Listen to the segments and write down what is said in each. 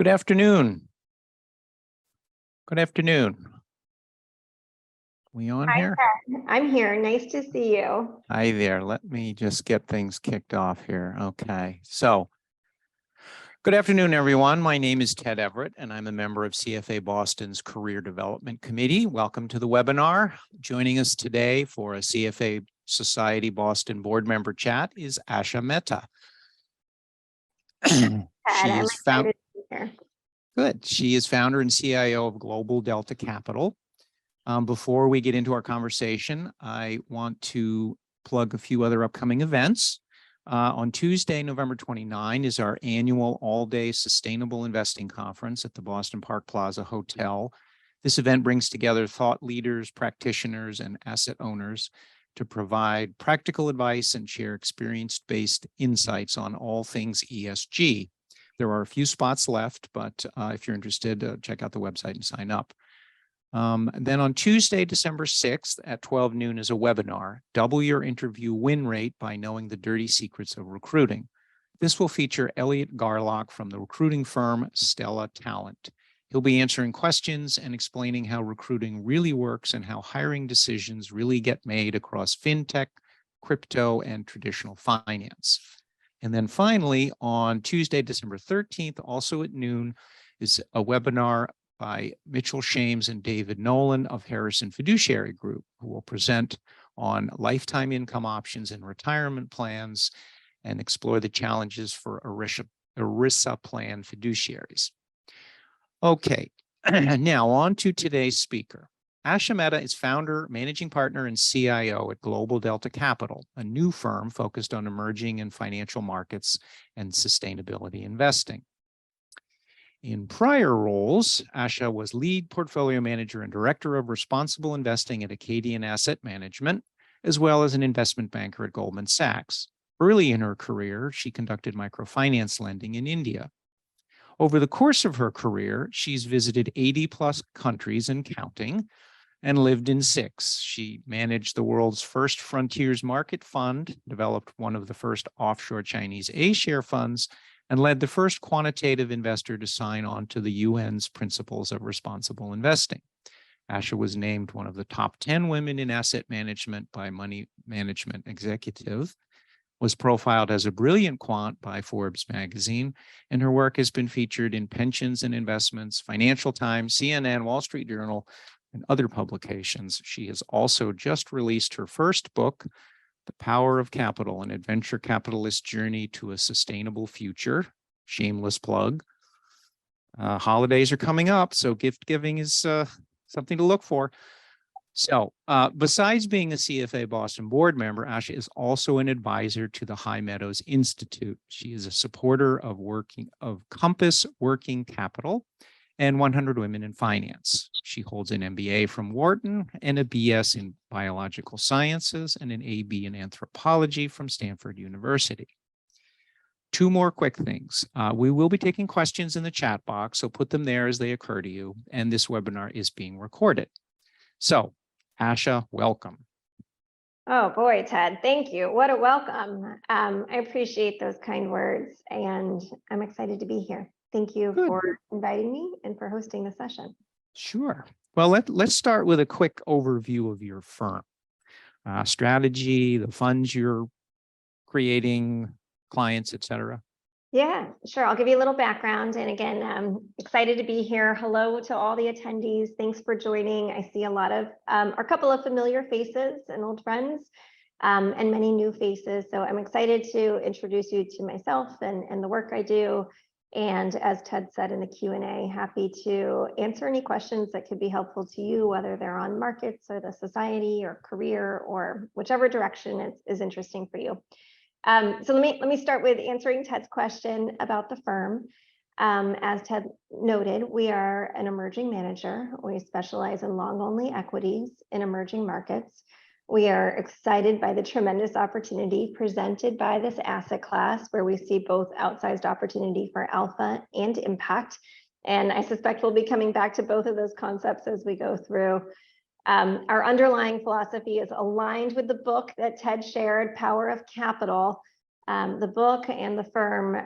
Good afternoon. Good afternoon. We on Hi, here? Ted. I'm here. Nice to see you. Hi there. Let me just get things kicked off here. Okay. So, good afternoon, everyone. My name is Ted Everett, and I'm a member of CFA Boston's Career Development Committee. Welcome to the webinar. Joining us today for a CFA Society Boston Board member chat is Asha Mehta. Ted, I'm excited to be here. Good. She is founder and CIO of Global Delta Capital. Before we get into our conversation, I want to plug a few other upcoming events. On Tuesday, November 29, is our annual all-day sustainable investing conference at the Boston Park Plaza Hotel. This event brings together thought leaders, practitioners, and asset owners to provide practical advice and share experience-based insights on all things ESG. There are a few spots left, but if you're interested, check out the website and sign up. Then on Tuesday, December 6th at 12 noon is a webinar, Double Your Interview Win Rate by Knowing the Dirty Secrets of Recruiting. This will feature Elliot Garlock from the recruiting firm Stella Talent. He'll be answering questions and explaining how recruiting really works and how hiring decisions really get made across fintech, crypto, and traditional finance. And then finally, on Tuesday, December 13th, also at noon, is a webinar by Mitchell Shames and David Nolan of Harrison Fiduciary Group, who will present on lifetime income options and retirement plans and explore the challenges for ERISA plan fiduciaries. Okay, now on to today's speaker. Asha Mehta is founder, managing partner, and CIO at Global Delta Capital, a new firm focused on emerging in financial markets and sustainability investing. In prior roles, Asha was lead portfolio manager and director of responsible investing at Acadian Asset Management, as well as an investment banker at Goldman Sachs. Early in her career, she conducted microfinance lending in India. Over the course of her career, she's visited 80+ countries and counting, and lived in 6. She managed the world's first Frontiers Market Fund, developed one of the first offshore Chinese A-share funds, and led the first quantitative investor to sign on to the UN's Principles of Responsible Investing. Asha was named one of the top 10 women in asset management by Money Management Executive, was profiled as a brilliant quant by Forbes magazine, and her work has been featured in Pensions and Investments, Financial Times, CNN, Wall Street Journal, and other publications. She has also just released her first book, The Power of Capital, an adventure capitalist journey to a sustainable future. Shameless plug. Holidays are coming up, so gift giving is something to look for. So besides being a CFA Boston Board member, Asha is also an advisor to the High Meadows Institute. She is a supporter of Compass Working Capital and 100 Women in Finance. She holds an MBA from Wharton and a BS in Biological Sciences and an AB in Anthropology from Stanford University. Two more quick things. We will be taking questions in the chat box, so put them there as they occur to you, and this webinar is being recorded. So, Asha, welcome. Oh boy, Ted, thank you. What a welcome. I appreciate those kind words, and I'm excited to be here. Thank you for inviting me and for hosting the session. Sure. Well, let's start with a quick overview of your firm. Strategy, the funds you're creating, clients, et cetera. Yeah, sure. I'll give you a little background. And again, I'm excited to be here. Hello to all the attendees. Thanks for joining. I see a lot of, a couple of familiar faces and old friends, and many new faces. So I'm excited to introduce you to myself and the work I do. And as Ted said in the Q&A, happy to answer any questions that could be helpful to you, whether they're on markets or the society or career or whichever direction is interesting for you. So let me start with answering Ted's question about the firm. As Ted noted, we are an emerging manager. We specialize in long-only equities in emerging markets. We are excited by the tremendous opportunity presented by this asset class, where we see both outsized opportunity for alpha and impact. And I suspect we'll be coming back to both of those concepts as we go through. Our underlying philosophy is aligned with the book that Ted shared, Power of Capital, The book and the firm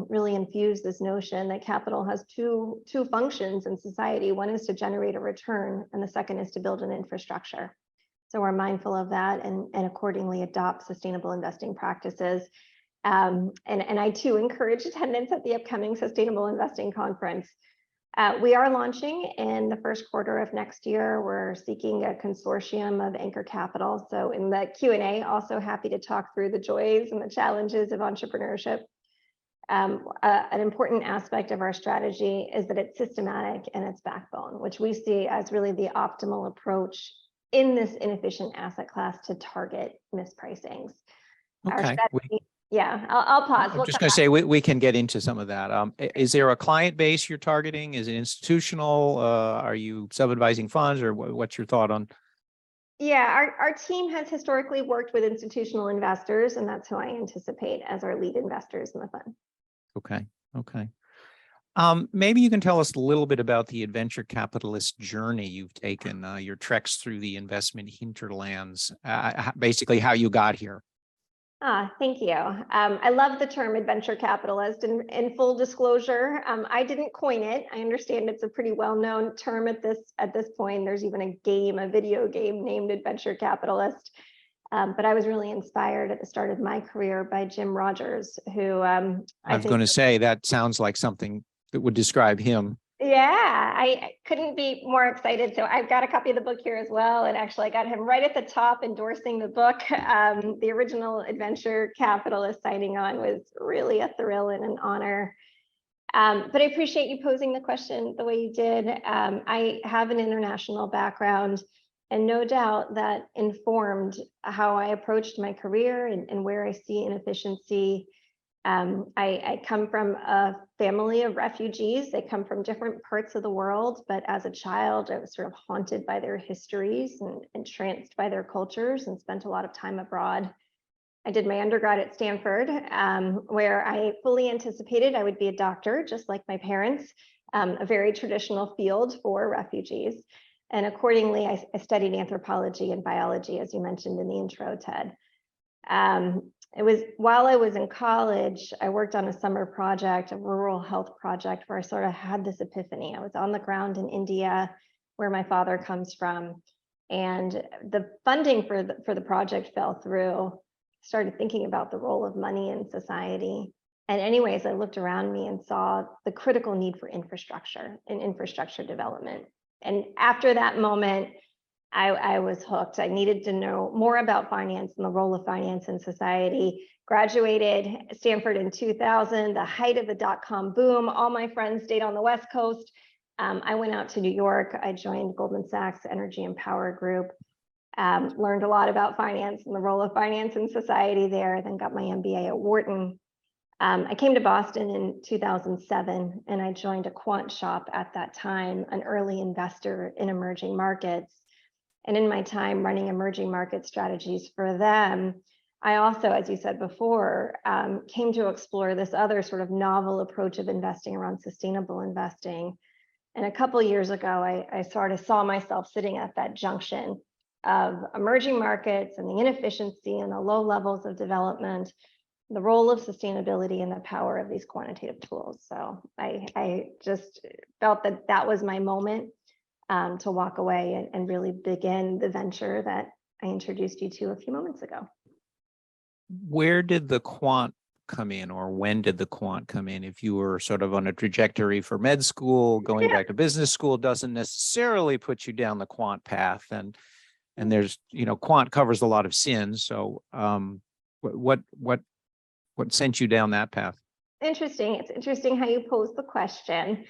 really infused this notion that capital has two functions in society. One is to generate a return, and the second is to build an infrastructure. So we're mindful of that and accordingly adopt sustainable investing practices. And I too encourage attendance at the upcoming Sustainable Investing Conference. We are launching in the first quarter of next year. We're seeking a consortium of anchor capital. So in the Q&A, also happy to talk through the joys and the challenges of entrepreneurship. An important aspect of our strategy is that it's systematic and it's backbone, which we see as really the optimal approach in this inefficient asset class to target mispricings. Our Okay. strategy, yeah, I'll pause. I'm just going to say we can get into some of that. Is there a client base you're targeting? Is it institutional? Are you sub-advising funds, or what's your thought on? Yeah, our team has historically worked with institutional investors, and that's who I anticipate as our lead investors in the fund. Okay. Okay. Maybe you can tell us a little bit about the adventure capitalist journey you've taken, your treks through the investment hinterlands, basically how you got here. Thank you. I love the term adventure capitalist. In full disclosure, I didn't coin it. I understand it's a pretty well-known term at this point. There's even a video game named Adventure Capitalist. But I was really inspired at the start of my career by Jim Rogers, who I was going to say that sounds like something that would describe him. Yeah, I couldn't be more excited. So I've got a copy of the book here as well. And actually I got him right at the top endorsing the book. The original Adventure Capitalist signing on was really a thrill and an honor. But I appreciate you posing the question the way you did. I have an international background, and no doubt that informed how I approached my career and where I see inefficiency. I come from a family of refugees. They come from different parts of the world, but as a child, I was sort of haunted by their histories and entranced by their cultures, and spent a lot of time abroad. I did my undergrad at Stanford, where I fully anticipated I would be a doctor, just like my parents, a very traditional field for refugees. And accordingly, I studied anthropology and biology, as you mentioned in the intro, Ted. It was while I was in college, I worked on a summer project, a rural health project, where I sort of had this epiphany. I was on the ground in India, where my father comes from, and the funding for the project fell through. Started thinking about the role of money in society. And anyways, I looked around me and saw the critical need for infrastructure and infrastructure development. And after that moment, I was hooked. I needed to know more about finance and the role of finance in society. Graduated Stanford in 2000, the height of the dot-com boom. All my friends stayed on the West Coast. I went out to New York. I joined Goldman Sachs Energy and Power Group. Learned a lot about finance and the role of finance in society there, then got my MBA at Wharton. I came to Boston in 2007, and I joined a quant shop at that time, an early investor in emerging markets. And in my time running emerging market strategies for them, I also, as you said before, came to explore this other sort of novel approach of investing around sustainable investing. And a couple of years ago, I sort of saw myself sitting at that junction of emerging markets and the inefficiency and the low levels of development, the role of sustainability and the power of these quantitative tools. So I just felt that that was my moment to walk away and really begin the venture that I introduced you to a few moments ago. Where did the quant come in, or when did the quant come in? If you were sort of on a trajectory for med school, going back to business school doesn't necessarily put you down the quant path. And there's, quant covers a lot of sins. So what sent you down that path? Interesting. It's interesting how you pose the question.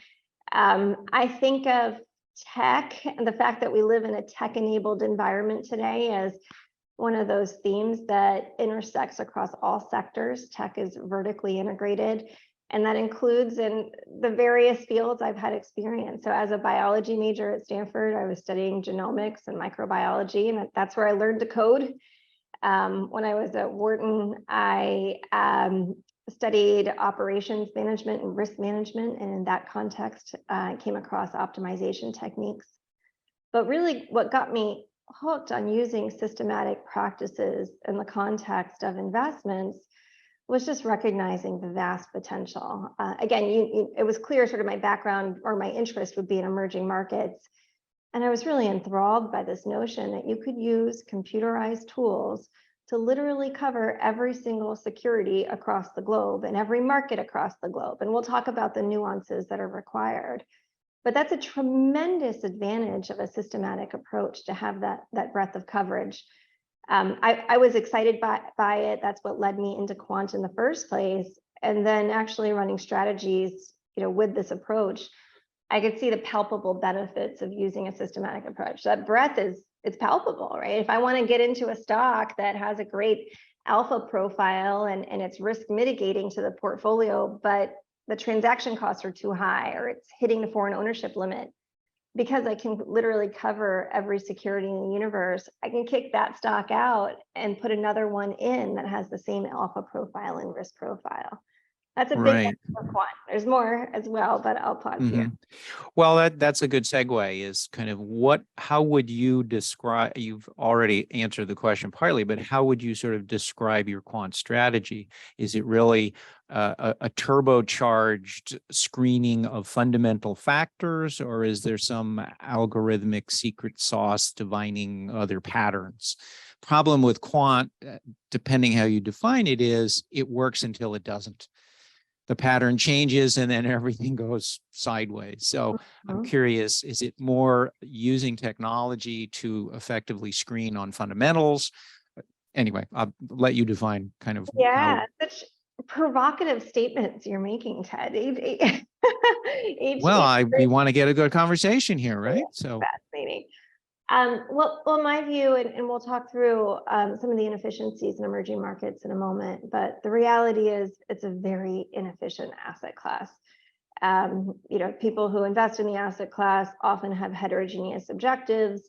I think of tech and the fact that we live in a tech-enabled environment today as one of those themes that intersects across all sectors. Tech is vertically integrated, and that includes in the various fields I've had experience. So as a biology major at Stanford, I was studying genomics and microbiology, and that's where I learned to code. When I was at Wharton, I studied operations management and risk management, and in that context, I came across optimization techniques. But really what got me hooked on using systematic practices in the context of investments was just recognizing the vast potential. Again, it was clear sort of my background or my interest would be in emerging markets. And I was really enthralled by this notion that you could use computerized tools to literally cover every single security across the globe and every market across the globe. And we'll talk about the nuances that are required. But that's a tremendous advantage of a systematic approach to have that breadth of coverage. I was excited by it. That's what led me into quant in the first place. And then actually running strategies, with this approach, I could see the palpable benefits of using a systematic approach. That breadth it's palpable, right? If I want to get into a stock that has a great alpha profile and it's risk mitigating to the portfolio, but the transaction costs are too high or it's hitting the foreign ownership limit, because I can literally cover every security in the universe, I can kick that stock out and put another one in that has the same alpha profile and risk profile. That's a big Right. one for quant. There's more as well, but I'll pause here. Well, that's a good segue, is kind of how would you describe, you've already answered the question partly, but how would you sort of describe your quant strategy? Is it really a turbocharged screening of fundamental factors, or is there some algorithmic secret sauce divining other patterns? Problem with quant, depending how you define it, is it works until it doesn't. The pattern changes and then everything goes sideways. So I'm curious, is it more using technology to effectively screen on fundamentals? Anyway, I'll let you define kind of. Yeah, such provocative statements you're making, Ted. We want to get a good conversation here, right? So fascinating. Well, my view, and we'll talk through some of the inefficiencies in emerging markets in a moment, but the reality is it's a very inefficient asset class. People who invest in the asset class often have heterogeneous objectives.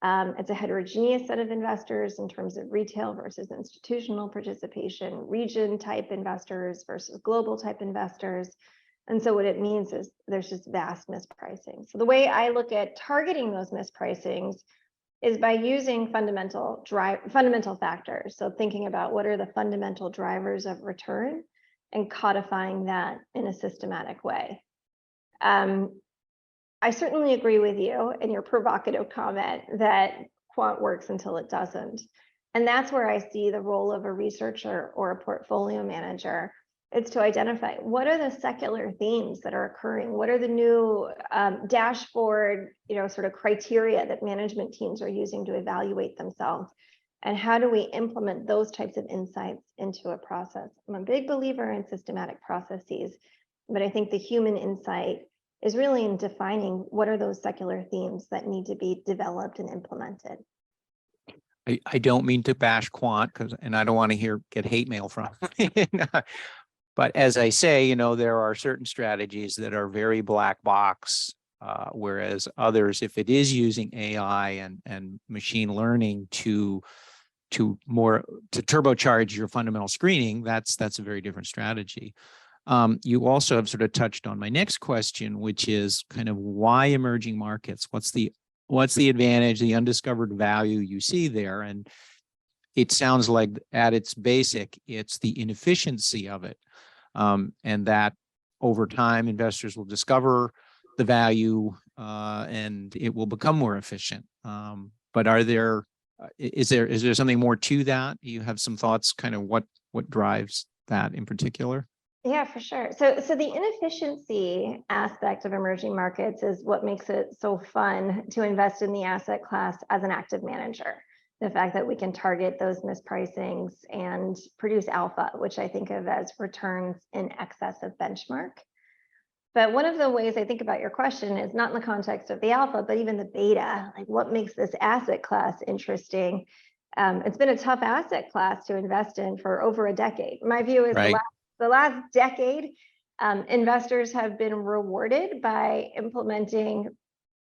It's a heterogeneous set of investors in terms of retail versus institutional participation, region type investors versus global type investors. And so what it means is there's just vast mispricing. So the way I look at targeting those mispricings is by using fundamental factors. So thinking about what are the fundamental drivers of return and codifying that in a systematic way. I certainly agree with you in your provocative comment that quant works until it doesn't. And that's where I see the role of a researcher or a portfolio manager. It's to identify what are the secular themes that are occurring, what are the new dashboard, sort of criteria that management teams are using to evaluate themselves, and how do we implement those types of insights into a process. I'm a big believer in systematic processes, but I think the human insight is really in defining what are those secular themes that need to be developed and implemented. I don't mean to bash quant, and I don't want to get hate mail from but as I say, there are certain strategies that are very black box, whereas others, if it is using AI and machine learning to turbocharge your fundamental screening, that's a very different strategy. You also have sort of touched on my next question, which is kind of why emerging markets? What's the advantage, the undiscovered value you see there? And it sounds like at its basic, it's the inefficiency of it. And that over time, investors will discover the value and it will become more efficient. But is there something more to that? Do you have some thoughts, kind of what drives that in particular? Yeah, for sure. So the inefficiency aspect of emerging markets is what makes it so fun to invest in the asset class as an active manager. The fact that we can target those mispricings and produce alpha, which I think of as returns in excess of benchmark. But one of the ways I think about your question is not in the context of the alpha, but even the beta, like what makes this asset class interesting. It's been a tough asset class to invest in for over a decade. My view is right. the last decade, investors have been rewarded by implementing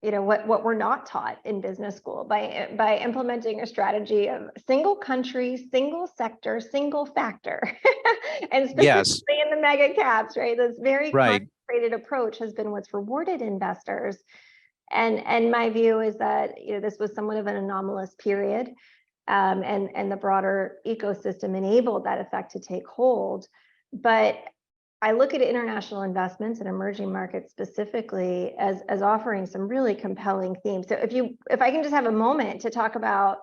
what we're not taught in business school, by implementing a strategy of single country, single sector, single factor, and specifically in the mega caps, right? This very concentrated approach has been what's rewarded investors. And my view is that this was somewhat of an anomalous period. and the broader ecosystem enabled that effect to take hold. But I look at international investments and emerging markets specifically as offering some really compelling themes. So if I can just have a moment to talk about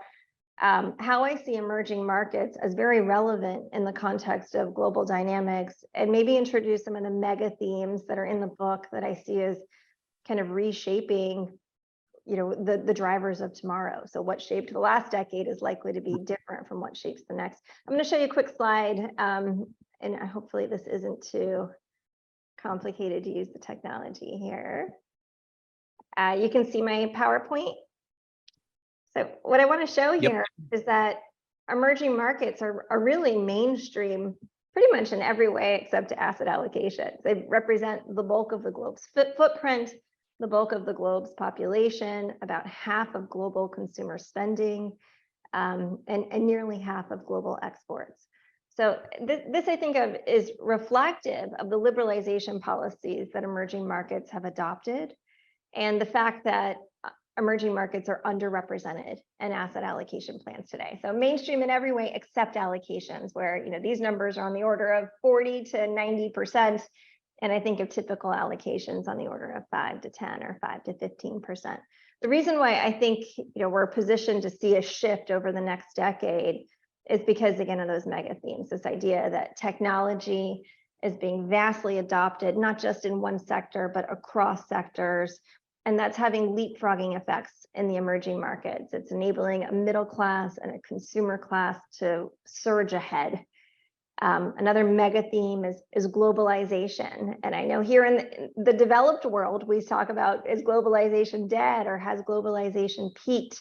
how I see emerging markets as very relevant in the context of global dynamics, and maybe introduce some of the mega themes that are in the book that I see as kind of reshaping, the drivers of tomorrow. So what shaped the last decade is likely to be different from what shapes the next. I'm going to show you a quick slide, and hopefully this isn't too complicated to use the technology here. You can see my PowerPoint. So what I want to show here is that emerging markets are really mainstream pretty much in every way except asset allocations. They represent the bulk of the globe's footprint, the bulk of the globe's population, about half of global consumer spending, and nearly half of global exports. So this I think of is reflective of the liberalization policies that emerging markets have adopted, and the fact that emerging markets are underrepresented in asset allocation plans today. So mainstream in every way except allocations, where these numbers are on the order of 40 to 90%, and I think of typical allocations on the order of 5 to 10 or 5 to 15%. The reason why I think we're positioned to see a shift over the next decade is because, again, of those mega themes, this idea that technology is being vastly adopted, not just in one sector, but across sectors. And that's having leapfrogging effects in the emerging markets. It's enabling a middle class and a consumer class to surge ahead. Another mega theme is globalization. And I know here in the developed world, we talk about, is globalization dead or has globalization peaked?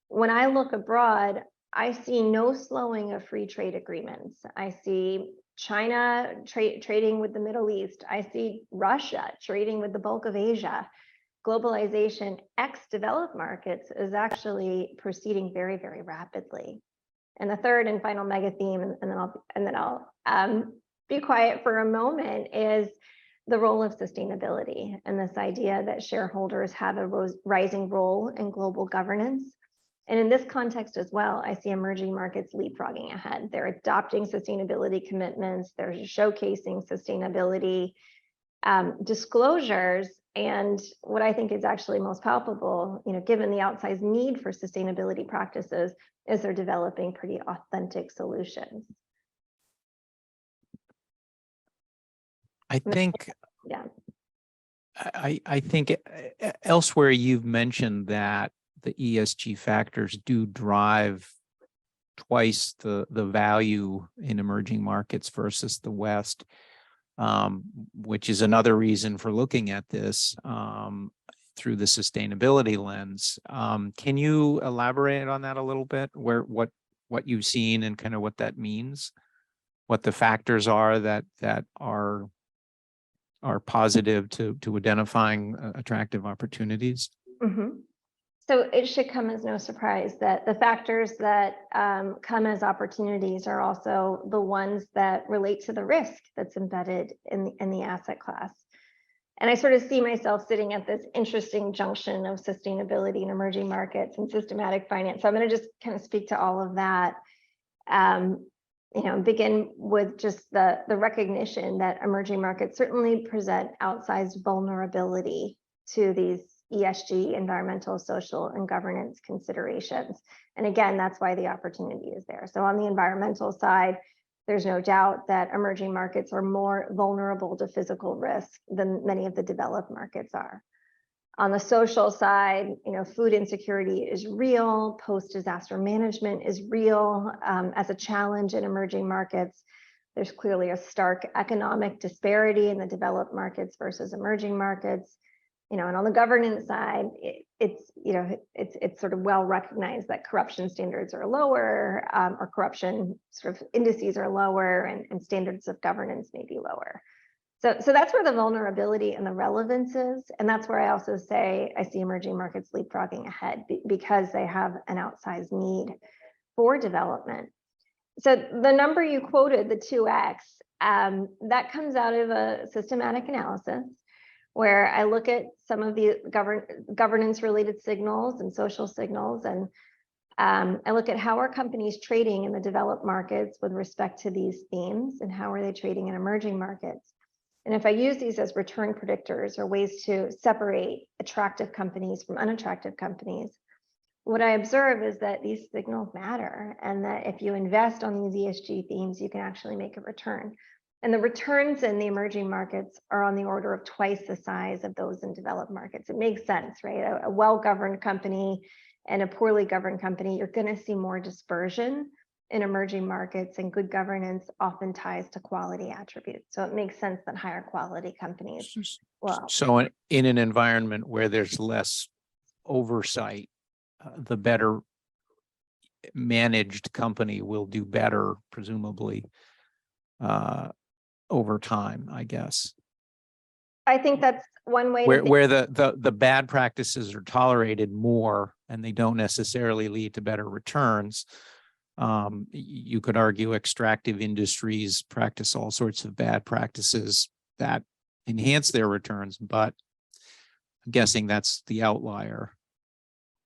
When I look abroad, I see no slowing of free trade agreements. I see China trading with the Middle East. I see Russia trading with the bulk of Asia. Globalization ex-developed markets is actually proceeding very, very rapidly. And the third and final mega theme, and then I'll be quiet for a moment, is the role of sustainability and this idea that shareholders have a rising role in global governance. And in this context as well, I see emerging markets leapfrogging ahead. They're adopting sustainability commitments. They're showcasing sustainability disclosures. And what I think is actually most palpable, given the outsized need for sustainability practices, is they're developing pretty authentic solutions. I think, yeah. I think elsewhere you've mentioned that the ESG factors do drive twice the value in emerging markets versus the West. Which is another reason for looking at this through the sustainability lens. Can you elaborate on that a little bit? What you've seen and kind of what that means, what the factors are that are positive to identifying attractive opportunities? Mm-hmm. So it should come as no surprise that the factors that come as opportunities are also the ones that relate to the risk that's embedded in the asset class. And I sort of see myself sitting at this interesting junction of sustainability and emerging markets and systematic finance. So I'm going to just kind of speak to all of that. Begin with just the recognition that emerging markets certainly present outsized vulnerability to these ESG, environmental, social, and governance considerations. And again, that's why the opportunity is there. So on the environmental side, there's no doubt that emerging markets are more vulnerable to physical risk than many of the developed markets are. On the social side, food insecurity is real, post-disaster management is real as a challenge in emerging markets. There's clearly a stark economic disparity in the developed markets versus emerging markets. And on the governance side, it's sort of well recognized that corruption standards are lower, or corruption sort of indices are lower, and standards of governance may be lower. So that's where the vulnerability and the relevance is, and that's where I also say I see emerging markets leapfrogging ahead because they have an outsized need for development. So the number you quoted, the 2x, that comes out of a systematic analysis, where I look at some of the governance related signals and social signals, and I look at how are companies trading in the developed markets with respect to these themes, and how are they trading in emerging markets. And if I use these as return predictors or ways to separate attractive companies from unattractive companies, what I observe is that these signals matter, and that if you invest on these ESG themes, you can actually make a return. And the returns in the emerging markets are on the order of twice the size of those in developed markets. It makes sense, right? A well-governed company and a poorly governed company, you're going to see more dispersion in emerging markets, and good governance often ties to quality attributes. So it makes sense that higher quality companies, well. So in an environment where there's less oversight, the better managed company will do better, presumably, over time, I guess. I think that's one way where the bad practices are tolerated more and they don't necessarily lead to better returns. You could argue extractive industries practice all sorts of bad practices that enhance their returns, but I'm guessing that's the outlier.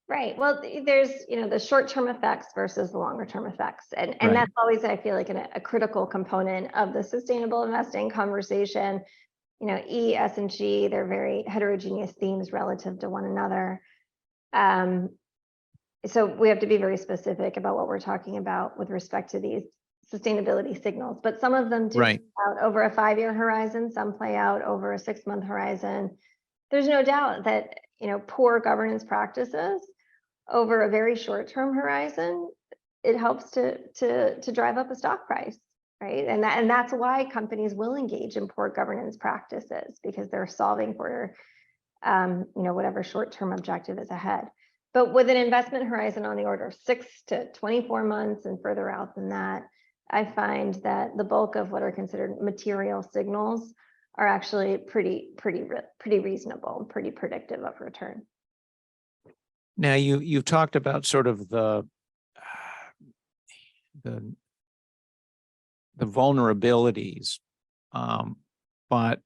Right. Well, there's, the short-term effects versus the longer-term effects. And Right. That's always, I feel like, a critical component of the sustainable investing conversation. E, S, and G, they're very heterogeneous themes relative to one another. So we have to be very specific about what we're talking about with respect to these sustainability signals. But some of them do play out over a 5-year horizon. Some play out over a 6-month horizon. There's no doubt that, poor governance practices over a very short-term horizon, it helps to drive up a stock price, right? And that's why companies will engage in poor governance practices, because they're solving for, whatever short-term objective is ahead. But with an investment horizon on the order of 6 to 24 months and further out than that, I find that the bulk of what are considered material signals are actually pretty reasonable, pretty predictive of return. Now you've talked about sort of the vulnerabilities, but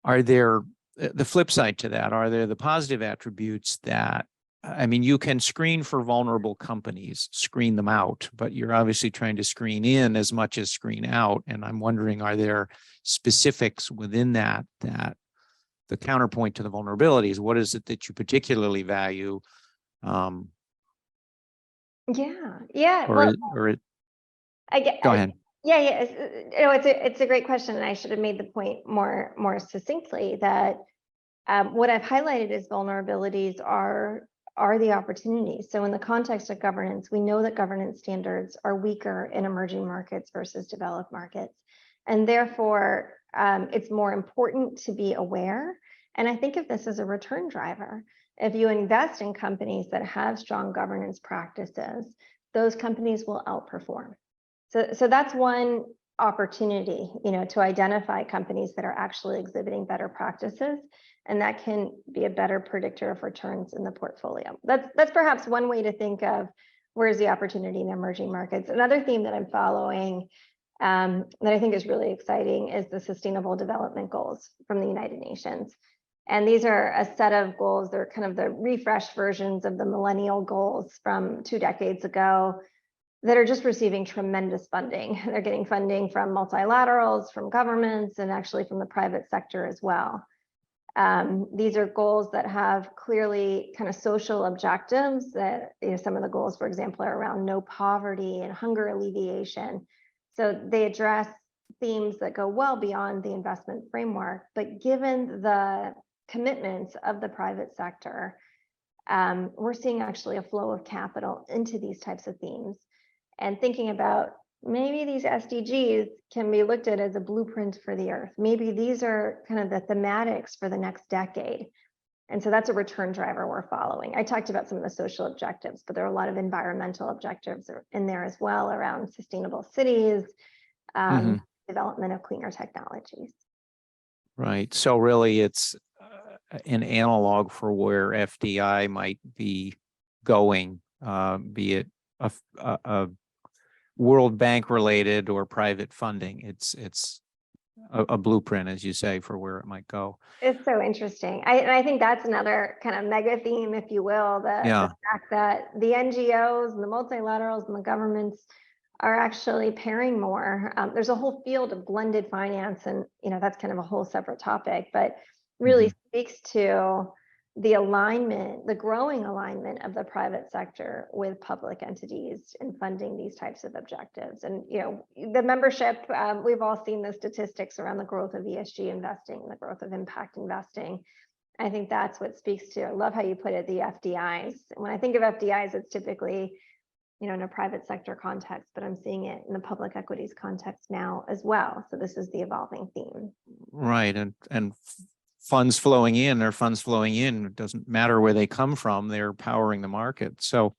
are there the flip side to that? Are there the positive attributes that, I mean, you can screen for vulnerable companies, screen them out, but you're obviously trying to screen in as much as screen out. And I'm wondering, are there specifics within that the counterpoint to the vulnerabilities? What is it that you particularly value? Yeah. Go ahead. Yeah. It's a great question, and I should have made the point more succinctly that what I've highlighted as vulnerabilities are the opportunities. So in the context of governance, we know that governance standards are weaker in emerging markets versus developed markets, and therefore it's more important to be aware. And I think of this as a return driver. If you invest in companies that have strong governance practices, those companies will outperform. So that's one opportunity, to identify companies that are actually exhibiting better practices, and that can be a better predictor of returns in the portfolio. That's perhaps one way to think of where's the opportunity in emerging markets. Another theme that I'm following that I think is really exciting is the Sustainable Development Goals from the United Nations. And these are a set of goals. They're kind of the refreshed versions of the millennial goals from 2 decades ago that are just receiving tremendous funding. They're getting funding from multilaterals, from governments, and actually from the private sector as well. These are goals that have clearly kind of social objectives that, some of the goals, for example, are around no poverty and hunger alleviation. So they address themes that go well beyond the investment framework, but given the commitments of the private sector, we're seeing actually a flow of capital into these types of themes, and thinking about maybe these SDGs can be looked at as a blueprint for the earth. Maybe these are kind of the thematics for the next decade. And so that's a return driver we're following. I talked about some of the social objectives, but there are a lot of environmental objectives in there as well, around sustainable cities, development of cleaner technologies. Right. So really it's an analog for where FDI might be going, be it a World Bank related or private funding. It's a blueprint, as you say, for where it might go. It's so interesting. I think that's another kind of mega theme, if you will, the fact that the NGOs and the multilaterals and the governments are actually pairing more. There's a whole field of blended finance, and that's kind of a whole separate topic, but really speaks to the alignment, the growing alignment of the private sector with public entities in funding these types of objectives. And the membership, we've all seen the statistics around the growth of ESG investing, the growth of impact investing. I think that's what speaks to, I love how you put it, the FDIs. When I think of FDIs, it's typically in a private sector context, but I'm seeing it in the public equities context now as well. So this is the evolving theme. Right, and funds flowing in are funds flowing in. It doesn't matter where they come from, they're powering the market. So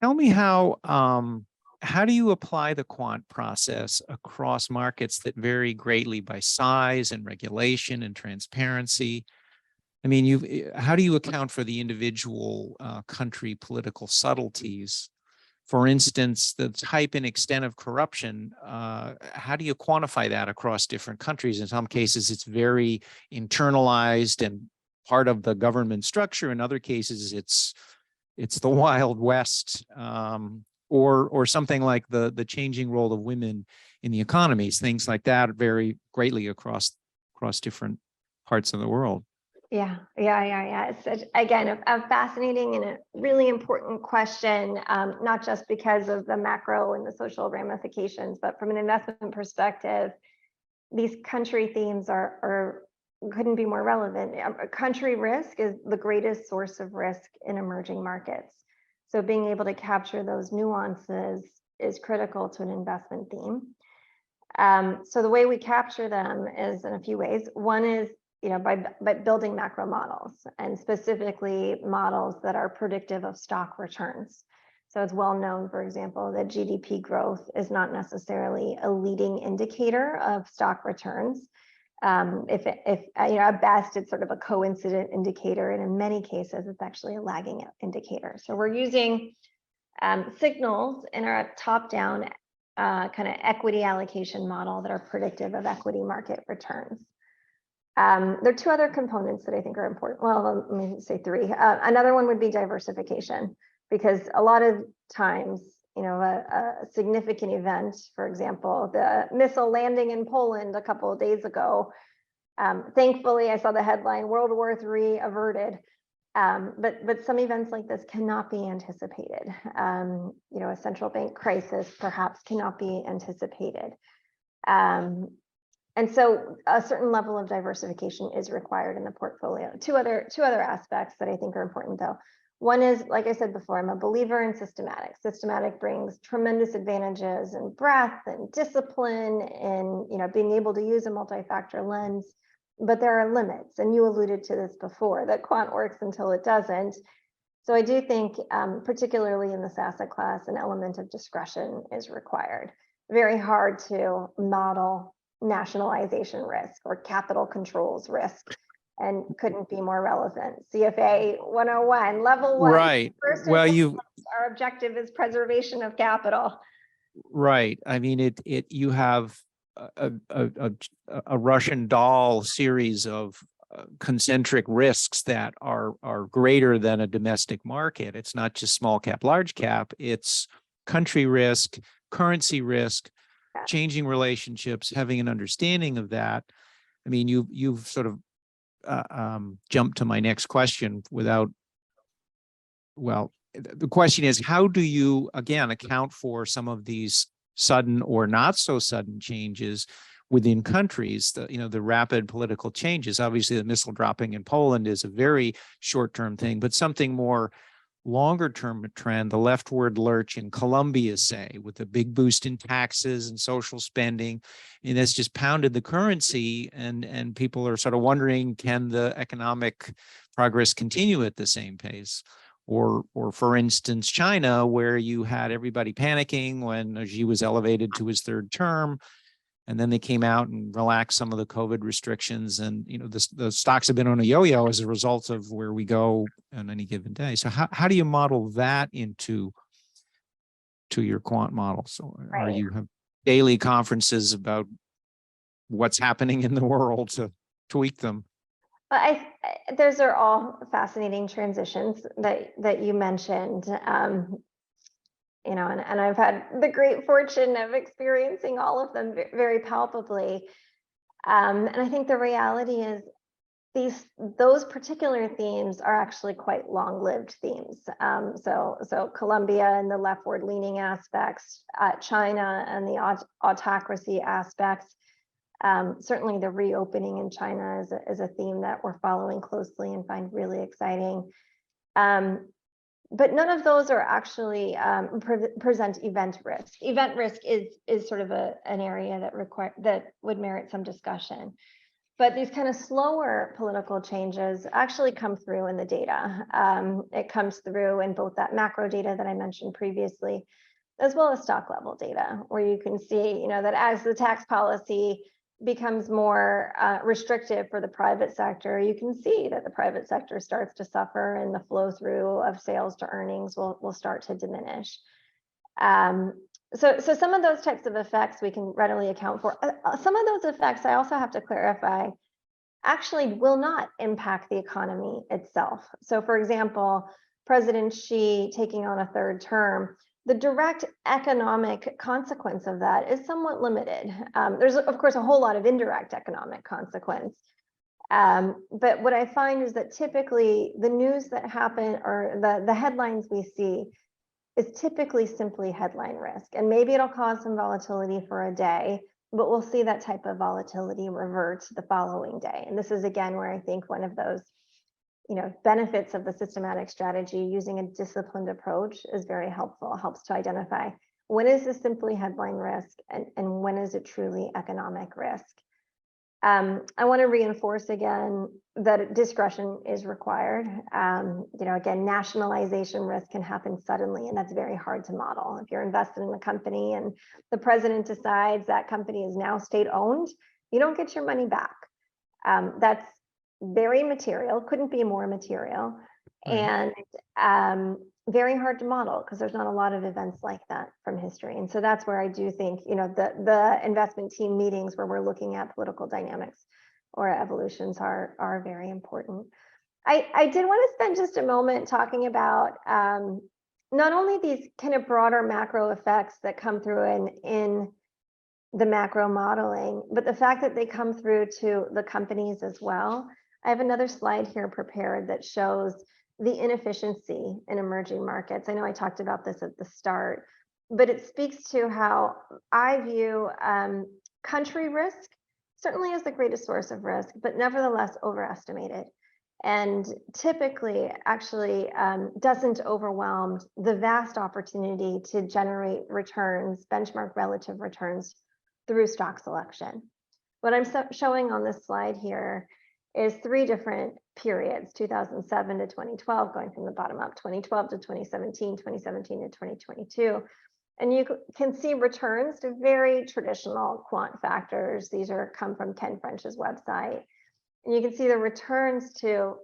tell me how do you apply the quant process across markets that vary greatly by size and regulation and transparency? I mean, how do you account for the individual country political subtleties? For instance, the type and extent of corruption, how do you quantify that across different countries? In some cases, it's very internalized and part of the government structure. In other cases, it's the Wild West, or something like the changing role of women in the economies. Things like that vary greatly across different parts of the world. Yeah. It's again a fascinating and a really important question, not just because of the macro and the social ramifications, but from an investment perspective, these country themes couldn't be more relevant. Country risk is the greatest source of risk in emerging markets. So being able to capture those nuances is critical to an investment theme. So the way we capture them is in a few ways. One is by building macro models, and specifically models that are predictive of stock returns. So it's well known, for example, that GDP growth is not necessarily a leading indicator of stock returns. If at best, it's sort of a coincident indicator, and in many cases, it's actually a lagging indicator. So we're using signals in our top-down kind of equity allocation model that are predictive of equity market returns. There are two other components that I think are important. Well, let me say three. Another one would be diversification, because a lot of times, a significant event, for example, the missile landing in Poland a couple of days ago, thankfully, I saw the headline, World War III averted. But some events like this cannot be anticipated. A central bank crisis perhaps cannot be anticipated. And so a certain level of diversification is required in the portfolio. Two other aspects that I think are important, though. One is, like I said before, I'm a believer in systematic. Systematic brings tremendous advantages in breadth and discipline and being able to use a multi-factor lens, but there are limits. And you alluded to this before, that quant works until it doesn't. So I do think, particularly in this asset class, an element of discretion is required. Very hard to model nationalization risk or capital controls risk, and couldn't be more relevant. CFA 101, level one. Right. First, well, our objective is preservation of capital. Right. I mean, you have a Russian doll series of concentric risks that are greater than a domestic market. It's not just small cap, large cap. It's country risk, currency risk, changing relationships, having an understanding of that. I mean, you've sort of jumped to my next question without, well, the question is, how do you, again, account for some of these sudden or not so sudden changes within countries, the rapid political changes? Obviously, the missile dropping in Poland is a very short-term thing, but something more longer-term trend, the leftward lurch in Colombia, say, with a big boost in taxes and social spending, and that's just pounded the currency, and people are sort of wondering, can the economic progress continue at the same pace? Or for instance, China, where you had everybody panicking when Xi was elevated to his third term, and then they came out and relaxed some of the COVID restrictions, and the stocks have been on a yo-yo as a result of where we go on any given day. So how do you model that into your quant models? Or you have daily conferences about what's happening in the world to tweak them. Those are all fascinating transitions that you mentioned. You know, and I've had the great fortune of experiencing all of them very palpably. And I think the reality is those particular themes are actually quite long-lived themes. So Colombia and the leftward-leaning aspects, China and the autocracy aspects. Certainly the reopening in China is a theme that we're following closely and find really exciting. But none of those are actually present event risk. Event risk is sort of an area that would merit some discussion. But these kind of slower political changes actually come through in the data. It comes through in both that macro data that I mentioned previously, as well as stock level data, where you can see, you know, that as the tax policy becomes more restrictive for the private sector, you can see that the private sector starts to suffer and the flow through of sales to earnings will start to diminish. So some of those types of effects we can readily account for. Some of those effects, I also have to clarify, actually will not impact the economy itself. So for example, President Xi taking on a third term, the direct economic consequence of that is somewhat limited. There's, of course, a whole lot of indirect economic consequence. But what I find is that typically the news that happen or the headlines we see is typically simply headline risk. And maybe it'll cause some volatility for a day, but we'll see that type of volatility revert the following day. And this is, again, where I think one of those benefits of the systematic strategy, using a disciplined approach, is very helpful. It helps to identify when is this simply headline risk and when is it truly economic risk. I want to reinforce again that discretion is required. Again, nationalization risk can happen suddenly, and that's very hard to model. If you're invested in a company and the president decides that company is now state-owned, you don't get your money back. That's very material, couldn't be more material, and very hard to model because there's not a lot of events like that from history. And so that's where I do think, the investment team meetings where we're looking at political dynamics or evolutions are very important. I did want to spend just a moment talking about not only these kind of broader macro effects that come through in the macro modeling, but the fact that they come through to the companies as well. I have another slide here prepared that shows the inefficiency in emerging markets. I know I talked about this at the start, but it speaks to how I view country risk certainly as the greatest source of risk, but nevertheless overestimated, and typically actually doesn't overwhelm the vast opportunity to generate returns, benchmark relative returns through stock selection. What I'm showing on this slide here is 3 different periods, 2007 to 2012, going from the bottom up, 2012 to 2017, 2017 to 2022. And you can see returns to very traditional quant factors. These come from Ken French's website. And you can see the returns to,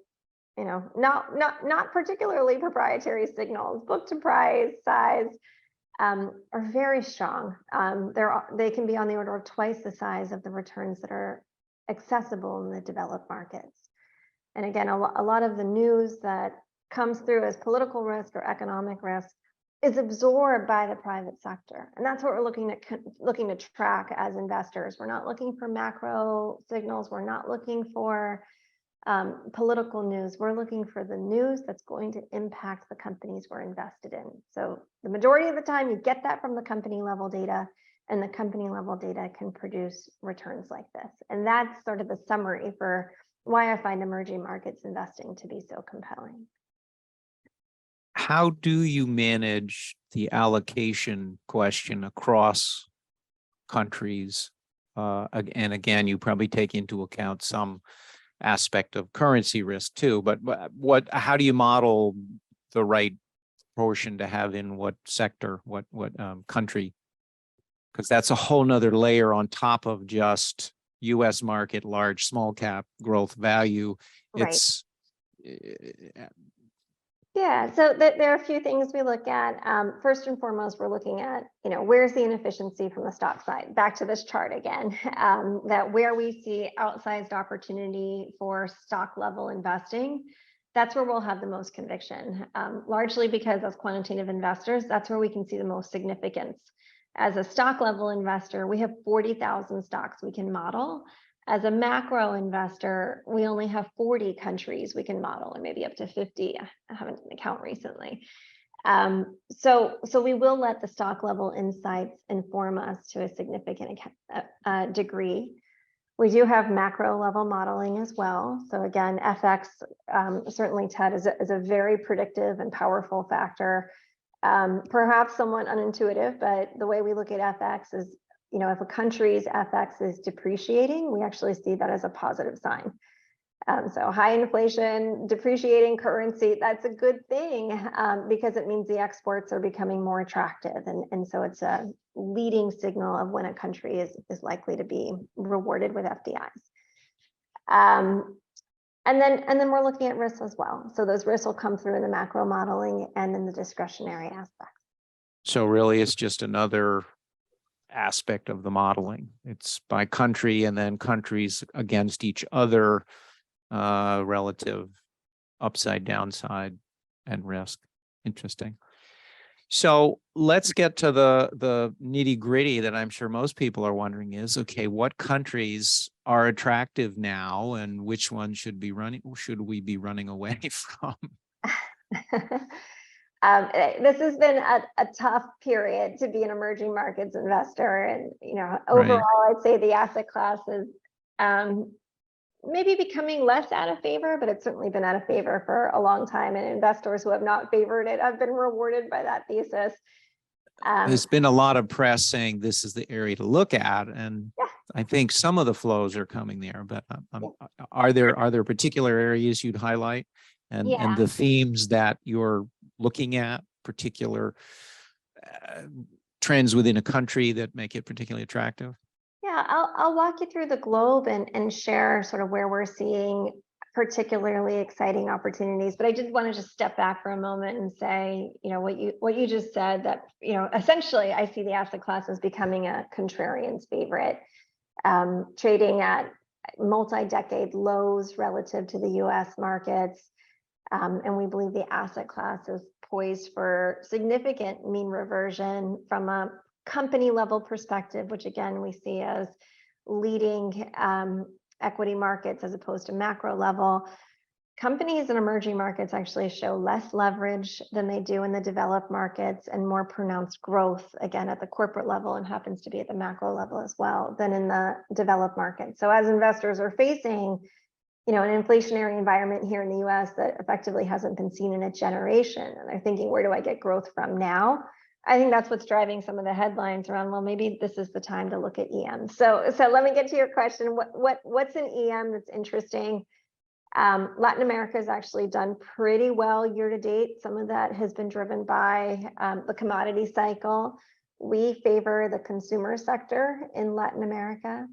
not particularly proprietary signals, book to price, size, are very strong. They can be on the order of twice the size of the returns that are accessible in the developed markets. And again, a lot of the news that comes through as political risk or economic risk is absorbed by the private sector. And that's what we're looking to track as investors. We're not looking for macro signals. We're not looking for political news. We're looking for the news that's going to impact the companies we're invested in. So the majority of the time you get that from the company level data, and the company level data can produce returns like this. And that's sort of the summary for why I find emerging markets investing to be so compelling. How do you manage the allocation question across countries? And again, you probably take into account some aspect of currency risk too, but how do you model the right proportion to have in what sector, what country? Because that's a whole nother layer on top of just US market, large, small cap, growth, value. It's Yeah, so there are a few things we look at. First and foremost, we're looking at, where's the inefficiency from the stock side? Back to this chart again, that where we see outsized opportunity for stock level investing, that's where we'll have the most conviction, largely because as quantitative investors, that's where we can see the most significance. As a stock level investor, we have 40,000 stocks we can model. As a macro investor, we only have 40 countries we can model, or maybe up to 50. I haven't done the count recently. So we will let the stock level insights inform us to a significant degree. We do have macro level modeling as well. So again, FX, certainly Ted, is a very predictive and powerful factor. Perhaps somewhat unintuitive, but the way we look at FX is, if a country's FX is depreciating, we actually see that as a positive sign. So high inflation, depreciating currency, that's a good thing because it means the exports are becoming more attractive. And so it's a leading signal of when a country is likely to be rewarded with FDIs. And then we're looking at risks as well. So those risks will come through in the macro modeling and in the discretionary aspects. So really, it's just another aspect of the modeling. It's by country and then countries against each other, relative upside, downside, and risk. Interesting. So let's get to the nitty gritty that I'm sure most people are wondering is, okay, what countries are attractive now and which ones should we be running away from? This has been a tough period to be an emerging markets investor. And, overall, right. I'd say the asset class is maybe becoming less out of favor, but it's certainly been out of favor for a long time. And investors who have not favored it have been rewarded by that thesis. There's been a lot of press saying this is the area to look at. And yeah. I think some of the flows are coming there, but are there particular areas you'd highlight and the themes that you're looking at, particular trends within a country that make it particularly attractive? Yeah, I'll walk you through the globe and share sort of where we're seeing particularly exciting opportunities. But I did want to just step back for a moment and say, what you just said, that, essentially I see the asset class as becoming a contrarian's favorite, trading at multi-decade lows relative to the US markets. And we believe the asset class is poised for significant mean reversion from a company level perspective, which again, we see as leading equity markets as opposed to macro level. Companies in emerging markets actually show less leverage than they do in the developed markets and more pronounced growth, again, at the corporate level and happens to be at the macro level as well than in the developed markets. So as investors are facing an inflationary environment here in the US that effectively hasn't been seen in a generation, and they're thinking, where do I get growth from now? I think that's what's driving some of the headlines around, well, maybe this is the time to look at EM. So let me get to your question. What's in EM that's interesting? Latin America has actually done pretty well year to date. Some of that has been driven by the commodity cycle. We favor the consumer sector in Latin America.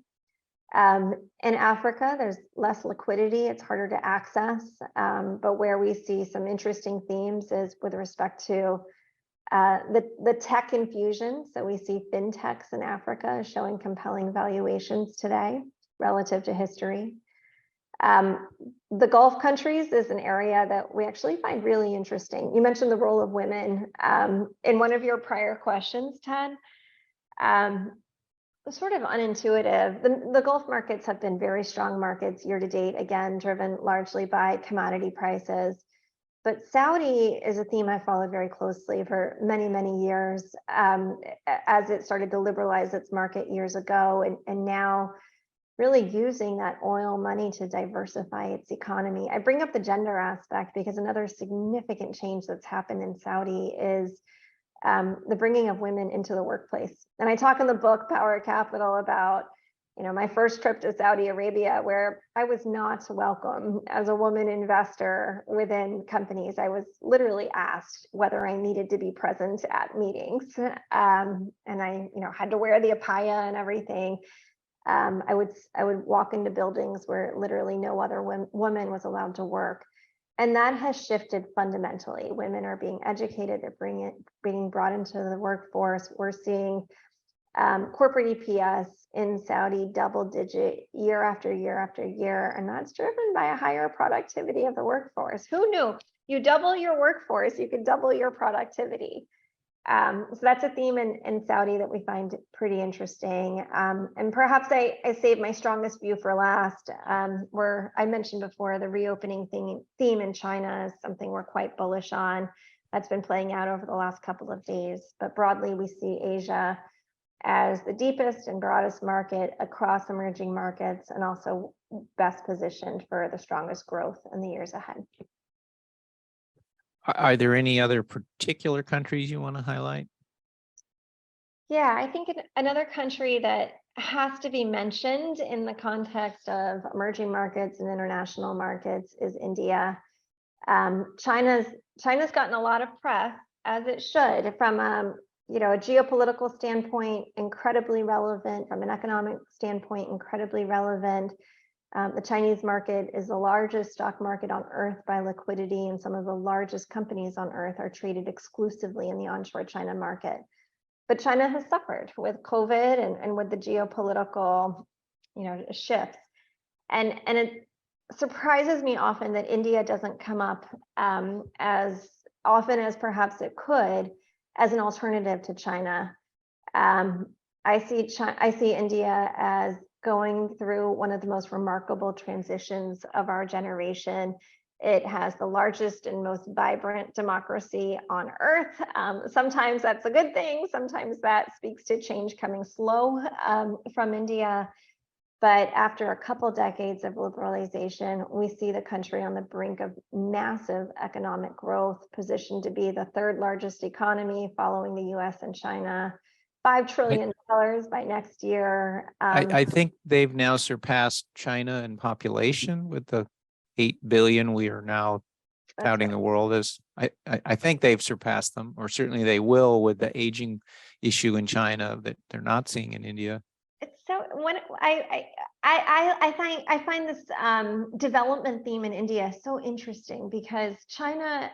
In Africa, there's less liquidity, it's harder to access, but where we see some interesting themes is with respect to the tech infusion. So we see fintechs in Africa showing compelling valuations today relative to history. The Gulf countries is an area that we actually find really interesting. You mentioned the role of women in one of your prior questions, Ted. Sort of unintuitive. The Gulf markets have been very strong markets year to date, again, driven largely by commodity prices. But Saudi is a theme I followed very closely for many, many years as it started to liberalize its market years ago and now really using that oil money to diversify its economy. I bring up the gender aspect because another significant change that's happened in Saudi is the bringing of women into the workplace. And I talk in the book, Power Capital, about my first trip to Saudi Arabia, where I was not welcome as a woman investor within companies. I was literally asked whether I needed to be present at meetings. And I, had to wear the abaya and everything. I would walk into buildings where literally no other woman was allowed to work. And that has shifted fundamentally. Women are being educated, they're being brought into the workforce. We're seeing corporate EPS in Saudi double-digit year after year after year, and that's driven by a higher productivity of the workforce. Who knew? You double your workforce, you can double your productivity. So that's a theme in Saudi that we find pretty interesting. And perhaps I saved my strongest view for last, where I mentioned before the reopening theme in China is something we're quite bullish on. That's been playing out over the last couple of days. But broadly, we see Asia as the deepest and broadest market across emerging markets, and also best positioned for the strongest growth in the years ahead. Are there any other particular countries you want to highlight? Yeah, I think another country that has to be mentioned in the context of emerging markets and international markets is India. China's gotten a lot of press, as it should, from a geopolitical standpoint, incredibly relevant, from an economic standpoint, incredibly relevant. The Chinese market is the largest stock market on earth by liquidity, and some of the largest companies on earth are traded exclusively in the onshore China market. But China has suffered with COVID and with the geopolitical, shifts. And it surprises me often that India doesn't come up as often as perhaps it could as an alternative to China. I see India as going through one of the most remarkable transitions of our generation. It has the largest and most vibrant democracy on earth. Sometimes that's a good thing. Sometimes that speaks to change coming slow from India. But after a couple decades of liberalization, we see the country on the brink of massive economic growth, positioned to be the third largest economy following the US and China, $5 trillion by next year. I think they've now surpassed China in population with the 8 billion we are now touting the world as. I think they've surpassed them, or certainly they will, with the aging issue in China that they're not seeing in India. It's so when I find this development theme in India so interesting, because China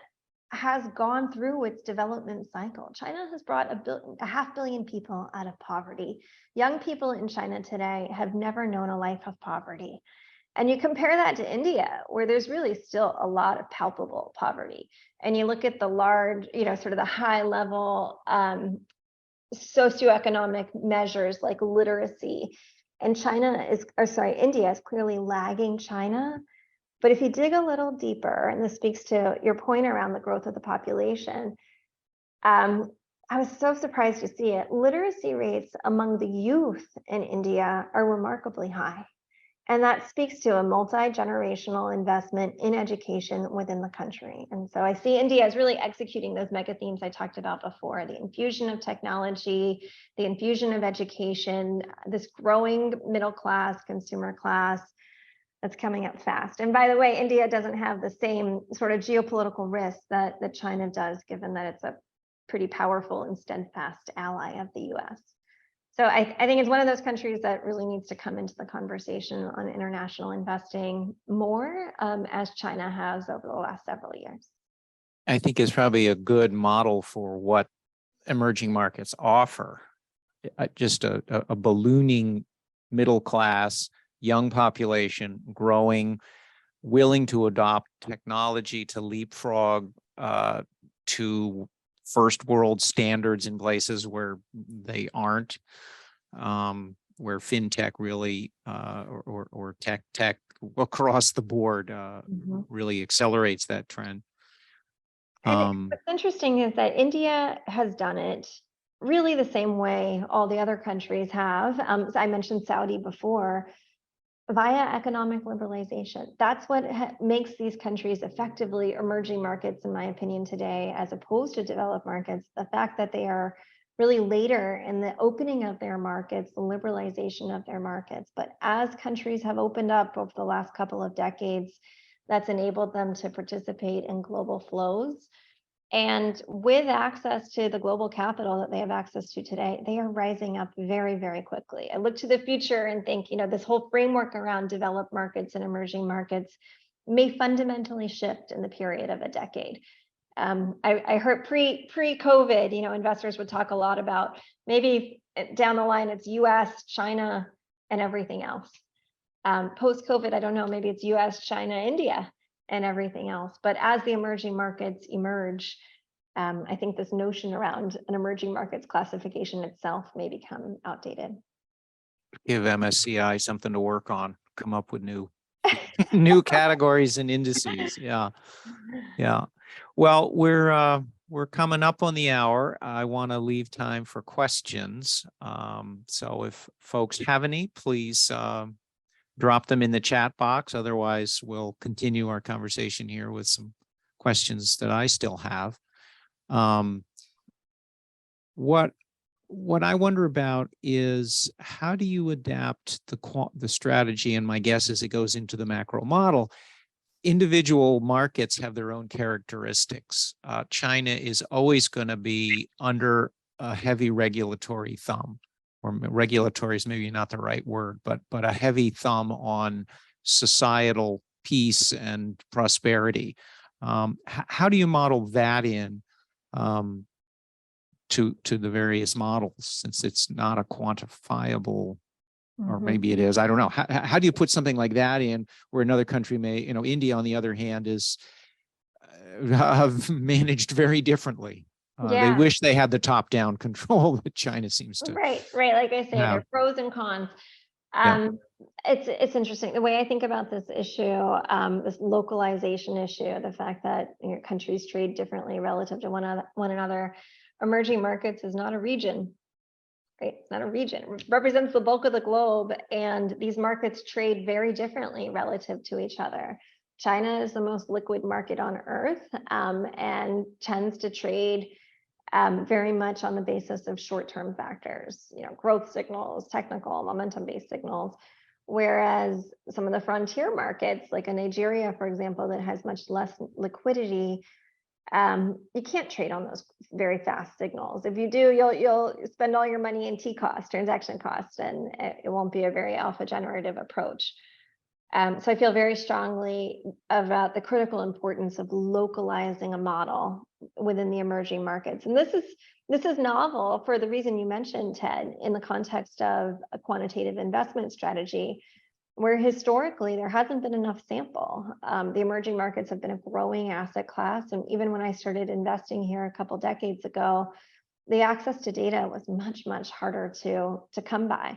has gone through its development cycle. China has brought a 500 million people out of poverty. Young people in China today have never known a life of poverty. And you compare that to India, where there's really still a lot of palpable poverty. And you look at the large, sort of the high level socioeconomic measures like literacy. And India is clearly lagging China. But if you dig a little deeper, and this speaks to your point around the growth of the population, I was so surprised to see it. Literacy rates among the youth in India are remarkably high. And that speaks to a multi-generational investment in education within the country. And so I see India as really executing those mega themes I talked about before: the infusion of technology, the infusion of education, this growing middle class, consumer class that's coming up fast. And by the way, India doesn't have the same sort of geopolitical risk that China does, given that it's a pretty powerful and steadfast ally of the US. So I think it's one of those countries that really needs to come into the conversation on international investing more, as China has over the last several years. I think it's probably a good model for what emerging markets offer. Just a ballooning middle class, young population, growing, willing to adopt technology, to leapfrog to first world standards in places where they aren't, where fintech really or tech across the board really accelerates that trend. And what's interesting is that India has done it really the same way all the other countries have. I mentioned Saudi before, via economic liberalization. That's what makes these countries effectively emerging markets, in my opinion, today, as opposed to developed markets. The fact that they are really later in the opening of their markets, the liberalization of their markets. But as countries have opened up over the last couple of decades, that's enabled them to participate in global flows. And with access to the global capital that they have access to today, they are rising up very, very quickly. I look to the future and think, this whole framework around developed markets and emerging markets may fundamentally shift in the period of a decade. I heard pre-COVID, investors would talk a lot about maybe down the line it's US, China, and everything else. Post-COVID, I don't know, maybe it's US, China, India, and everything else. But as the emerging markets emerge, I think this notion around an emerging markets classification itself may become outdated. Give MSCI something to work on, come up with new new categories and indices. Yeah. Well, we're coming up on the hour. I want to leave time for questions. So if folks have any, please drop them in the chat box. Otherwise, we'll continue our conversation here with some questions that I still have. What I wonder about is, how do you adapt the strategy? And my guess is it goes into the macro model. Individual markets have their own characteristics. China is always going to be under a heavy regulatory thumb, or regulatory is maybe not the right word, but a heavy thumb on societal peace and prosperity. How do you model that in to the various models, since it's not a quantifiable, or maybe it is, I don't know. How do you put something like that in where another country may, India on the other hand is managed very differently. They wish they had the top-down control that China seems to. Right. Like I say, there are pros and cons. It's interesting. The way I think about this issue, this localization issue, the fact that countries trade differently relative to one another. Emerging markets is not a region, right? It's not a region. It represents the bulk of the globe, and these markets trade very differently relative to each other. China is the most liquid market on earth, and tends to trade very much on the basis of short-term factors, growth signals, technical, momentum-based signals. Whereas some of the frontier markets, like a Nigeria, for example, that has much less liquidity, you can't trade on those very fast signals. If you do, you'll spend all your money in transaction costs, and it won't be a very alpha generative approach. So I feel very strongly about the critical importance of localizing a model within the emerging markets. And this is novel for the reason you mentioned, Ted, in the context of a quantitative investment strategy, where historically there hasn't been enough sample. The emerging markets have been a growing asset class. And even when I started investing here a couple decades ago, the access to data was much, much harder to come by.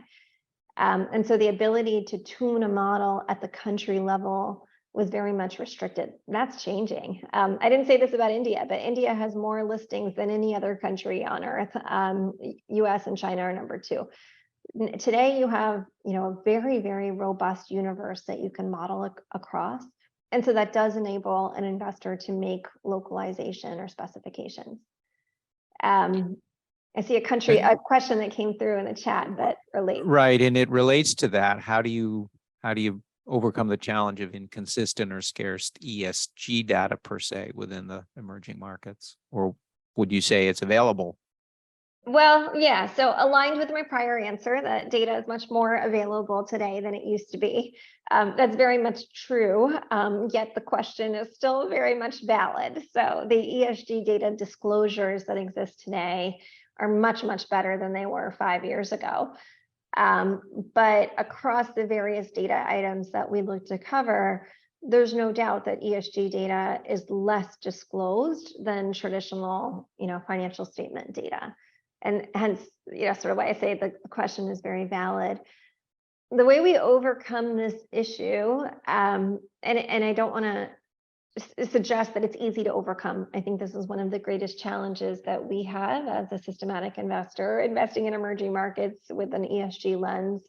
And so the ability to tune a model at the country level was very much restricted. That's changing. I didn't say this about India, but India has more listings than any other country on earth. US and China are number 2. Today, you have a very, very robust universe that you can model across. And so that does enable an investor to make localization or specifications. I see a question that came through in the chat that relates. Right, and it relates to that. How do you overcome the challenge of inconsistent or scarce ESG data per se within the emerging markets? Or would you say it's available? Well, yeah, so aligned with my prior answer that data is much more available today than it used to be. That's very much true, yet the question is still very much valid. So the ESG data disclosures that exist today are much, much better than they were 5 years ago. But across the various data items that we look to cover, there's no doubt that ESG data is less disclosed than traditional, financial statement data. And hence, sort of why I say the question is very valid. The way we overcome this issue, and I don't want to suggest that it's easy to overcome. I think this is one of the greatest challenges that we have as a systematic investor investing in emerging markets with an ESG lens.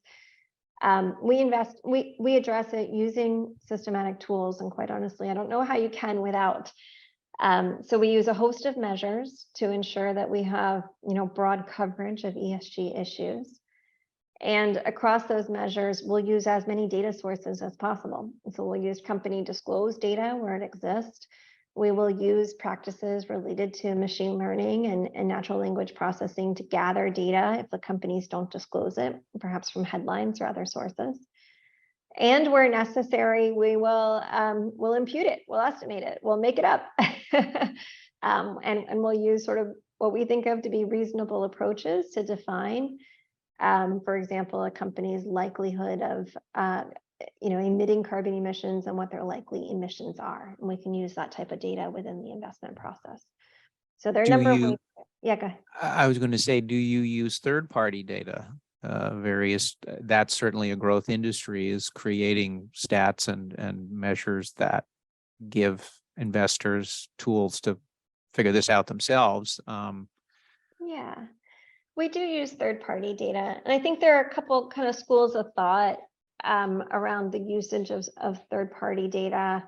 We address it using systematic tools, and quite honestly, I don't know how you can without. So we use a host of measures to ensure that we have, broad coverage of ESG issues. And across those measures, we'll use as many data sources as possible. So we'll use company disclosed data where it exists. We will use practices related to machine learning and natural language processing to gather data if the companies don't disclose it, perhaps from headlines or other sources. And where necessary, we will we'll impute it, we'll estimate it, we'll make it up. And we'll use sort of what we think of to be reasonable approaches to define, for example, a company's likelihood of emitting carbon emissions and what their likely emissions are. And we can use that type of data within the investment process. So there are a number of ways. Yeah, go ahead. I was going to say, do you use third-party data? That's certainly a growth industry, is creating stats and measures that give investors tools to figure this out themselves. Yeah, we do use third-party data. And I think there are a couple kind of schools of thought around the usage of third-party data.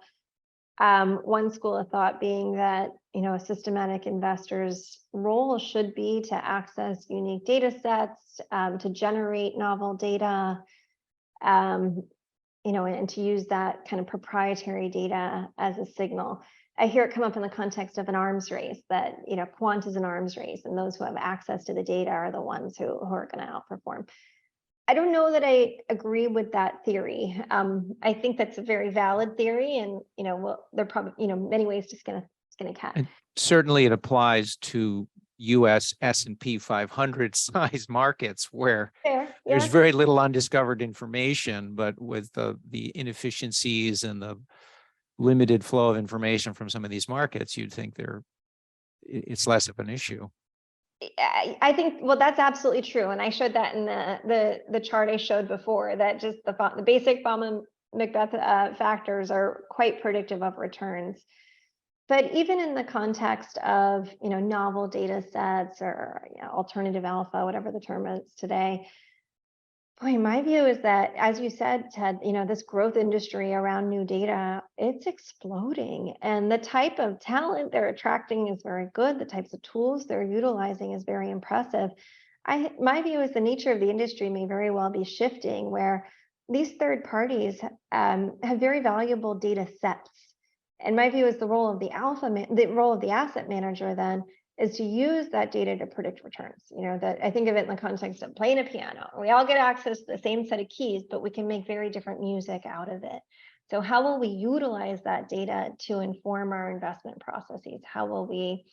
One school of thought being that, a systematic investor's role should be to access unique data sets, to generate novel data, and to use that kind of proprietary data as a signal. I hear it come up in the context of an arms race, that, quant is an arms race, and those who have access to the data are the ones who are going to outperform. I don't know that I agree with that theory. I think that's a very valid theory, and they're probably many ways to skin a cat. And certainly, it applies to U.S. S&P 500 size markets where there's very little undiscovered information, but with the inefficiencies and the limited flow of information from some of these markets, you'd think it's less of an issue. I think, well, that's absolutely true. And I showed that in the chart I showed before, that just the basic Baum-Macbeth factors are quite predictive of returns. But even in the context of, novel data sets or alternative alpha, whatever the term is today, boy, my view is that, as you said, Ted, this growth industry around new data, it's exploding. And the type of talent they're attracting is very good. The types of tools they're utilizing is very impressive. My view is the nature of the industry may very well be shifting, where these third parties have very valuable data sets. And my view is the role of the asset manager then is to use that data to predict returns. That I think of it in the context of playing a piano. We all get access to the same set of keys, but we can make very different music out of it. So how will we utilize that data to inform our investment processes? How will we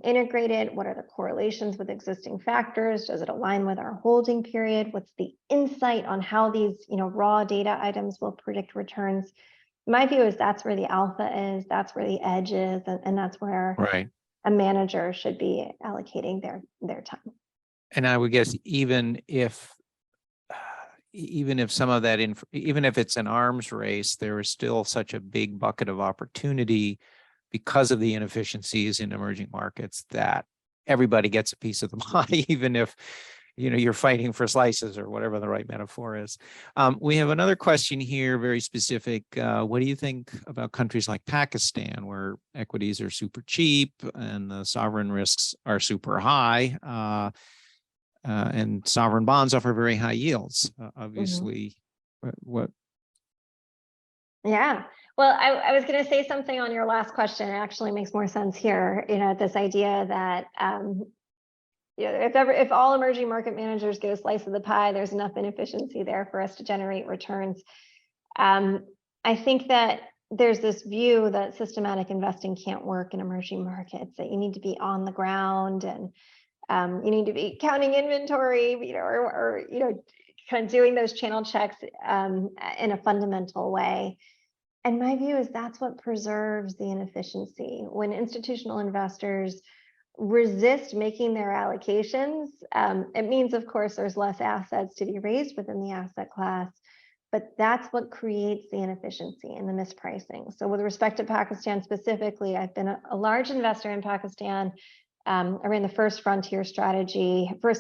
integrate it? What are the correlations with existing factors? Does it align with our holding period? What's the insight on how these raw data items will predict returns? My view is that's where the alpha is, that's where the edge is, and that's where a manager should be allocating their time. And I would guess even if some of that, even if it's an arms race, there is still such a big bucket of opportunity because of the inefficiencies in emerging markets that everybody gets a piece of the pie, even if you're fighting for slices or whatever the right metaphor is. We have another question here, very specific. What do you think about countries like Pakistan, where equities are super cheap and the sovereign risks are super high, and sovereign bonds offer very high yields? Obviously, what? Yeah. Well, I was going to say something on your last question. It actually makes more sense here. This idea that if all emerging market managers get a slice of the pie, there's enough inefficiency there for us to generate returns. I think that there's this view that systematic investing can't work in emerging markets, that you need to be on the ground and you need to be counting inventory, or kind of doing those channel checks in a fundamental way. And my view is that's what preserves the inefficiency. When institutional investors resist making their allocations, it means, of course, there's less assets to be raised within the asset class, but that's what creates the inefficiency and the mispricing. So with respect to Pakistan specifically, I've been a large investor in Pakistan. I ran the first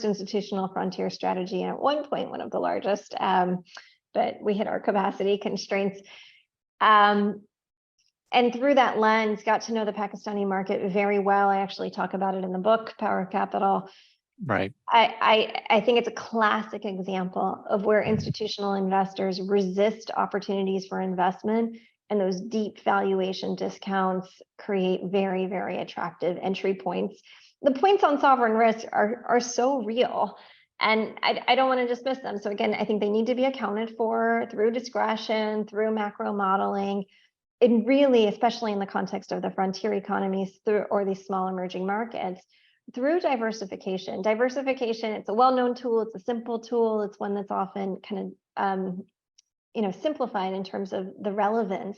institutional frontier strategy, and at one point, one of the largest, but we hit our capacity constraints. And through that lens, got to know the Pakistani market very well. I actually talk about it in the book, Power of Capital. Right. I think it's a classic example of where institutional investors resist opportunities for investment, and those deep valuation discounts create very, very attractive entry points. The points on sovereign risk are so real. And I don't want to dismiss them. So again, I think they need to be accounted for through discretion, through macro modeling, and really, especially in the context of the frontier economies or these small emerging markets, through diversification. Diversification, it's a well-known tool, it's a simple tool, it's one that's often kind of simplified in terms of the relevance.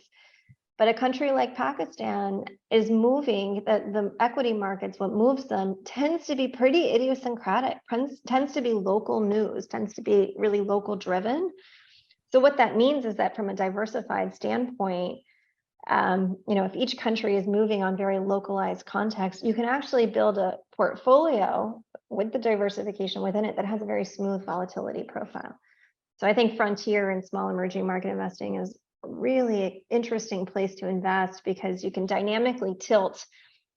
But a country like Pakistan is moving, the equity markets, what moves them tends to be pretty idiosyncratic, tends to be local news, tends to be really local driven. So what that means is that from a diversified standpoint, if each country is moving on very localized context, you can actually build a portfolio with the diversification within it that has a very smooth volatility profile. So I think frontier and small emerging market investing is really interesting place to invest because you can dynamically tilt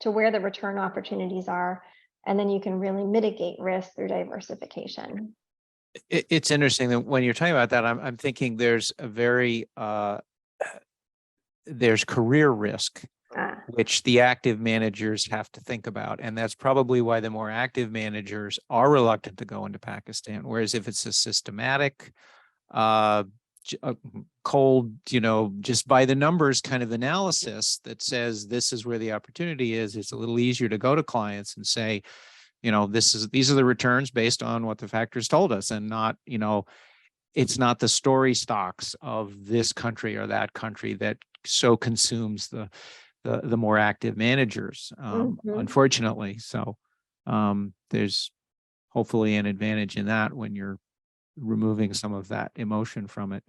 to where the return opportunities are, and then you can really mitigate risk through diversification. It's interesting that when you're talking about that, I'm thinking there's a very there's career risk, which the active managers have to think about, and that's probably why the more active managers are reluctant to go into Pakistan. Whereas if it's a systematic cold, just by the numbers kind of analysis that says this is where the opportunity is, it's a little easier to go to clients and say, these are the returns based on what the factors told us, and not, it's not the story stocks of this country or that country that so consumes the more active managers, unfortunately. So there's hopefully an advantage in that when you're removing some of that emotion from it.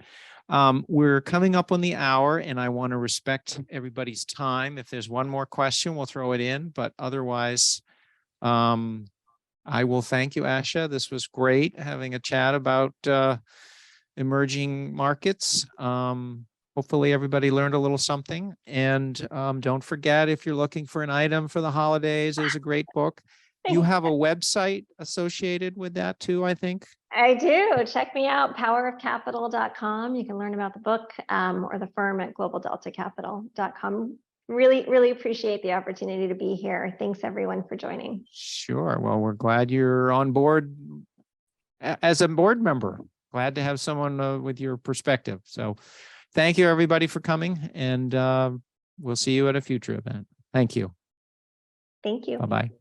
We're coming up on the hour, and I want to respect everybody's time. If there's one more question, we'll throw it in, but otherwise, I will thank you, Asha. This was great having a chat about emerging markets. Hopefully everybody learned a little something, and don't forget, if you're looking for an item for the holidays, there's a great book. You have a website associated with that too, I think. I do. Check me out, powerofcapital.com. You can learn about the book or the firm at globaldeltacapital.com. Really, really appreciate the opportunity to be here. Thanks everyone for joining. Sure. Well, we're glad you're on board as a board member. Glad to have someone with your perspective. So thank you everybody for coming, and we'll see you at a future event. Thank you. Thank you. Bye-bye.